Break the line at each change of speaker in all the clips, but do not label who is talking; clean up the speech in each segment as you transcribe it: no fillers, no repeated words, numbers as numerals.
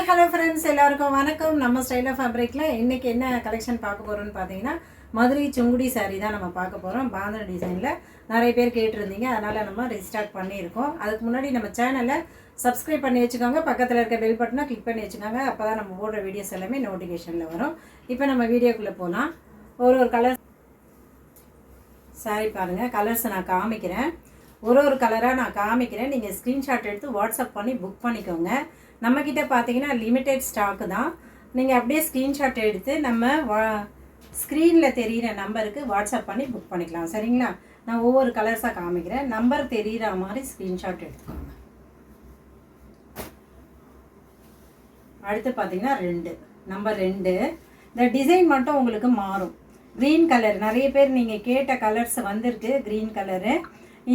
Hello friends, எல்லாருக்கும் வணக்கம். நம்ம ஸ்டைல் ஆஃப் ஃபேப்ரிக்கில் இன்றைக்கி என்ன கலெக்ஷன் பார்க்க போகிறோம்னு பார்த்தீங்கன்னா, மதுரை சுங்குடி சாரீ தான் நம்ம பார்க்க போகிறோம். பாந்திர டிசைனில் நிறைய பேர் கேட்டிருந்தீங்க, அதனால் நம்ம ரீஸ்டார்ட் பண்ணியிருக்கோம். அதுக்கு முன்னாடி நம்ம சேனலை சப்ஸ்கிரைப் பண்ணி வச்சுக்கோங்க, பக்கத்தில் இருக்க பெல் பட்டனை கிளிக் பண்ணி வச்சுக்கோங்க. அப்போ தான் நம்ம போடுற வீடியோஸ் எல்லாமே நோட்டிஃபிகேஷனில் வரும். இப்போ நம்ம வீடியோக்குள்ளே போகலாம். ஒரு கலர் சாரீ பாருங்கள், கலர்ஸை நான் காமிக்கிறேன். ஒரு கலராக நான் காமிக்கிறேன். நீங்கள் ஸ்க்ரீன்ஷாட் எடுத்து வாட்ஸ்அப் பண்ணி புக் பண்ணிக்கோங்க. நம்மக்கிட்ட பார்த்தீங்கன்னா லிமிட்டெட் ஸ்டாக்கு தான். நீங்கள் அப்படியே ஸ்க்ரீன்ஷாட் எடுத்து நம்ம ஸ்க்ரீனில் தெரிகிற நம்பருக்கு வாட்ஸ்அப் பண்ணி புக் பண்ணிக்கலாம். சரிங்களா? நான் ஒவ்வொரு கலர்ஸாக காமிக்கிறேன். நம்பர் தெரிகிற மாதிரி ஸ்க்ரீன்ஷாட் எடுத்துக்கோங்க. அடுத்து பார்த்தீங்கன்னா நம்பர் 2. இந்த டிசைன் மட்டும் உங்களுக்கு மாறும். க்ரீன் கலர் நிறைய பேர் நீங்கள் கேட்ட கலர்ஸ் வந்திருக்கு. க்ரீன் கலரு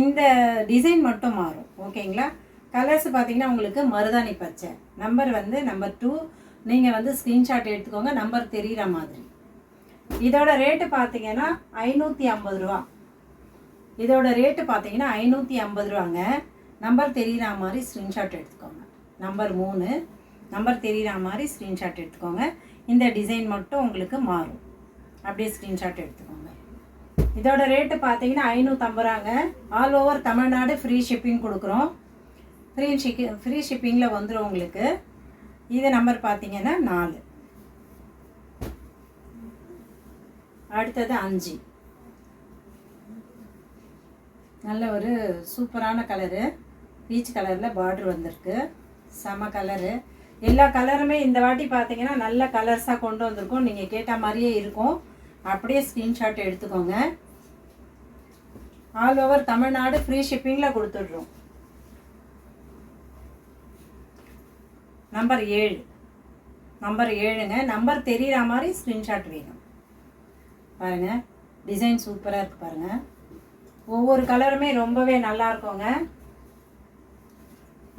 இந்த டிசைன் மட்டும் மாறும். ஓகேங்களா? கலர்ஸ் பார்த்தீங்கன்னா உங்களுக்கு மருதாணி பச்சை. Number number 2. நீங்கள் ஸ்க்ரீன்ஷாட் எடுத்துக்கோங்க, நம்பர் தெரிகிற மாதிரி. இதோட ரேட்டு பார்த்தீங்கன்னா 550 ரூபா. இதோட ரேட்டு பார்த்தீங்கன்னா 550 ரூபாங்க. நம்பர் தெரிகிற மாதிரி ஸ்க்ரீன்ஷாட் எடுத்துக்கோங்க. நம்பர் 3. நம்பர் தெரிகிற மாதிரி ஸ்க்ரீன்ஷாட் எடுத்துக்கோங்க. இந்த டிசைன் மட்டும் உங்களுக்கு மாறும். அப்படியே ஸ்க்ரீன்ஷாட் எடுத்துக்கோங்க. இதோட ரேட்டு பார்த்தீங்கன்னா 550 ரூபாங்க. All over Tamil Nadu free shipping கொடுக்குறோம். ஃப்ரீ ஷிப்பிங்கில் வந்துடும் உங்களுக்கு. இது நம்பர் பார்த்தீங்கன்னா 4. அடுத்தது 5. நல்ல ஒரு சூப்பரான கலரு, பீச் கலரில் பார்டர் வந்திருக்கு. செம கலரு. எல்லா கலருமே இந்த வாட்டி பார்த்தீங்கன்னா நல்ல கலர்ஸாக கொண்டு வந்திருக்கோம். நீங்கள் கேட்ட மாதிரியே இருக்கும். அப்படியே ஸ்க்ரீன்ஷாட் எடுத்துக்கோங்க. ஆல் ஓவர் தமிழ்நாடு ஃப்ரீ ஷிப்பிங்கில் கொடுத்துட்றோம். நம்பர் 7. நம்பர் 7ங்க. நம்பர் தெரிகிற மாதிரி ஸ்க்ரீன்ஷாட் வேணும். பாருங்கள், டிசைன் சூப்பராக இருக்குது பாருங்கள். ஒவ்வொரு கலருமே ரொம்பவே நல்லா இருக்குங்க.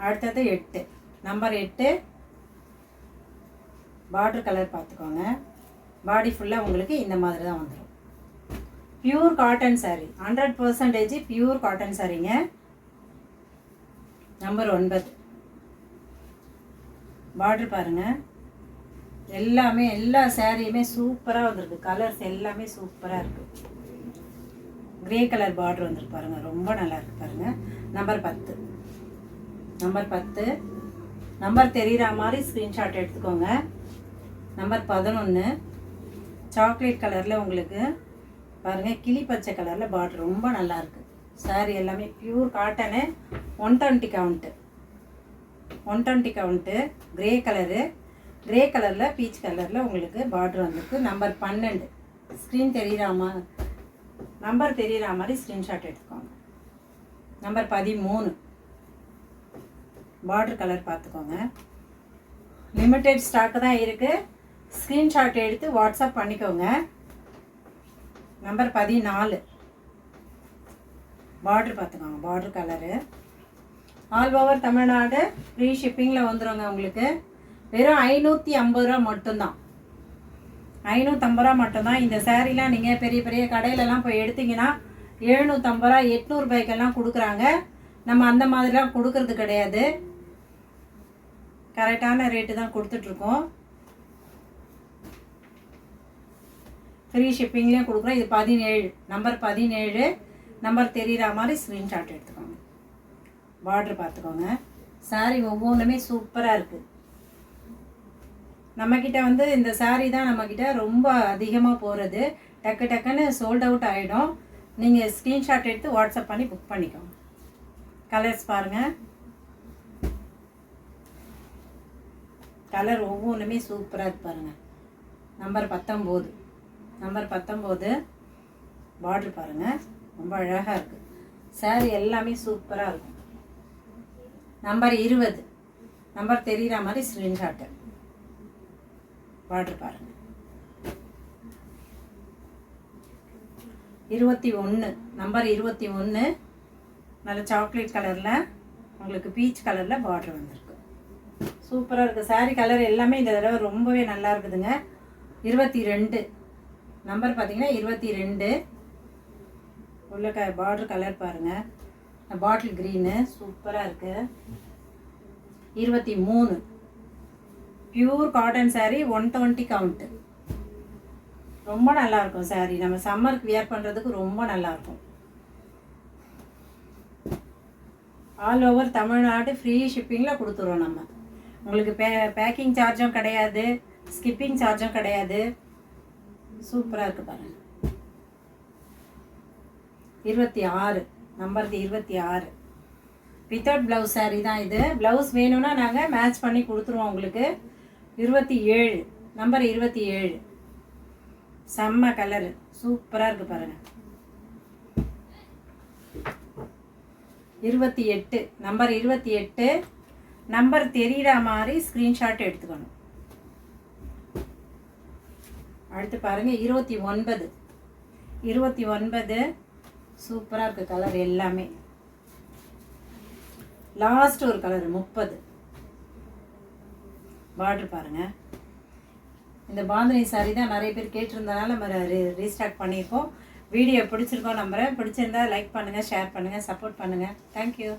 அடுத்தது 8. நம்பர் 8. பார்டர் கலர் பார்த்துக்கோங்க. பாடி ஃபுல்லாக உங்களுக்கு இந்த மாதிரி தான் வந்துடும். Pure cotton sari, 100% pure cotton சாரீங்க. நம்பர் 9. பார்டர் பாருங்கள், எல்லாமே எல்லா சாரியுமே சூப்பராக வந்திருக்கு. கலர்ஸ் எல்லாமே சூப்பராக இருக்குது. கிரே கலர் பார்டர் வந்துருக்கு பாருங்கள், ரொம்ப நல்லா இருக்குது பாருங்கள். நம்பர் 10. நம்பர் 10. நம்பர் தெரிகிற மாதிரி ஸ்க்ரீன்ஷாட் எடுத்துக்கோங்க. நம்பர் 11. சாக்லேட் கலரில் உங்களுக்கு பாருங்கள், கிளி பச்சை கலரில் பார்டர் ரொம்ப நல்லாயிருக்கு. சாரி எல்லாமே pure cotton. 120 count. 120 count. Grey colour, grey கலரில் பீச் கலரில் உங்களுக்கு பார்டர் வந்திருக்கு. நம்பர் 12. ஸ்க்ரீன் தெரியாமா நம்பர் தெரிகிற மாதிரி ஸ்க்ரீன்ஷாட் எடுத்துக்கோங்க. நம்பர் 13. பார்டர் கலர் பார்த்துக்கோங்க. லிமிட்டெட் ஸ்டாக்கு தான் இருக்குது. ஸ்க்ரீன்ஷாட் எடுத்து வாட்ஸ்அப் பண்ணிக்கோங்க. நம்பர் 14. பார்டர் பார்த்துக்கோங்க. Border colour all over Tamil Nadu free ஷிப்பிங்கில் வந்துடுங்க. உங்களுக்கு வெறும் 550 ரூபா மட்டும்தான். 550 ரூபா மட்டும்தான். இந்த சேரீலாம் நீங்கள் பெரிய பெரிய கடையிலலாம் போய் எடுத்திங்கன்னா 750 ரூபா 800 ரூபாய்க்கெல்லாம் கொடுக்குறாங்க. நம்ம அந்த மாதிரிலாம் கொடுக்கறது கிடையாது. கரெக்டான ரேட்டு தான் கொடுத்துட்ருக்கோம். ஃப்ரீ ஷிப்பிங்லேயும் கொடுக்குறோம். இது 17. நம்பர் 17. நம்பர் தெரிகிற மாதிரி ஸ்க்ரீன்ஷாட் எடுத்துக்கோங்க. பார்டர் பார்த்துக்கோங்க. சாரீ ஒவ்வொன்றுமே சூப்பராக இருக்குது. நம்மக்கிட்ட இந்த சாரீ தான் நம்மக்கிட்ட ரொம்ப அதிகமாக போகிறது. டக்குன்னு சோல்ட் அவுட் ஆகிடும். நீங்கள் ஸ்க்ரீன்ஷாட் எடுத்து வாட்ஸ்அப் பண்ணி புக் பண்ணிக்கோங்க. கலர்ஸ் பாருங்கள், கலர் ஒவ்வொன்றுமே சூப்பராக இருக்கு பாருங்கள். நம்பர் 19. நம்பர் 19. பார்டர் பாருங்கள், ரொம்ப அழகாக இருக்குது. சாரீ எல்லாமே சூப்பராக இருக்கும். நம்பர் 20. நம்பர் தெரிகிற மாதிரி ஸ்க்ரீன்ஷாட்டு. பார்டர் பாருங்கள். 21. நம்பர் 21. நல்ல சாக்லேட் கலரில் உங்களுக்கு பீச் கலரில் பார்டர் வந்திருக்கு. சூப்பராக இருக்குது. சாரீ கலர் எல்லாமே இந்த தடவை ரொம்பவே நல்லா இருக்குதுங்க. 22. நம்பர் பார்த்தீங்கன்னா 22. உள்ள பார்டர் கலர் பாருங்கள், பாட்டில் க்ரீனு சூப்பராக இருக்குது. 23. Pure cotton saree 120 count. ரொம்ப நல்லாயிருக்கும் saree. நம்ம சம்மருக்கு வியர் பண்ணுறதுக்கு ரொம்ப நல்லாயிருக்கும். ஆல் ஓவர் தமிழ்நாடு ஃப்ரீ ஷிப்பிங்கில் கொடுத்துருவோம் நம்ம. உங்களுக்கு பேக்கிங் சார்ஜும் கிடையாது, ஸ்கிப்பிங் சார்ஜும் கிடையாது. சூப்பராக இருக்குது பாருங்கள். 26 நம்பர் 26 வித்தவுட் ப்ளவுஸ் saree தான் இது. ப்ளவுஸ் வேணும்னா நாங்கள் மேட்ச் பண்ணி கொடுத்துருவோம் உங்களுக்கு. 27 நம்பர் 27 செம்ம கலரு, சூப்பராக இருக்குது பாருங்கள். 28 நம்பர் 28 நம்பர் தெரிகிற மாதிரி ஸ்க்ரீன்ஷாட் எடுத்துக்கணும். அடுத்து பாருங்கள் 29 சூப்பராக இருக்குது கலர் எல்லாமே. லாஸ்ட் ஒரு கலர் 30 பார்டர் பாருங்கள். இந்த பாந்தினி saree தான் நிறைய பேர் கேட்டிருந்தனால நம்ம ரீஸ்டார்ட் பண்ணியிருக்கோம். வீடியோ பிடிச்சிருக்கோம் நம்புகிறேன். பிடிச்சிருந்தா லைக் பண்ணுங்கள், ஷேர் பண்ணுங்கள், சப்போர்ட் பண்ணுங்கள். தேங்க்யூ.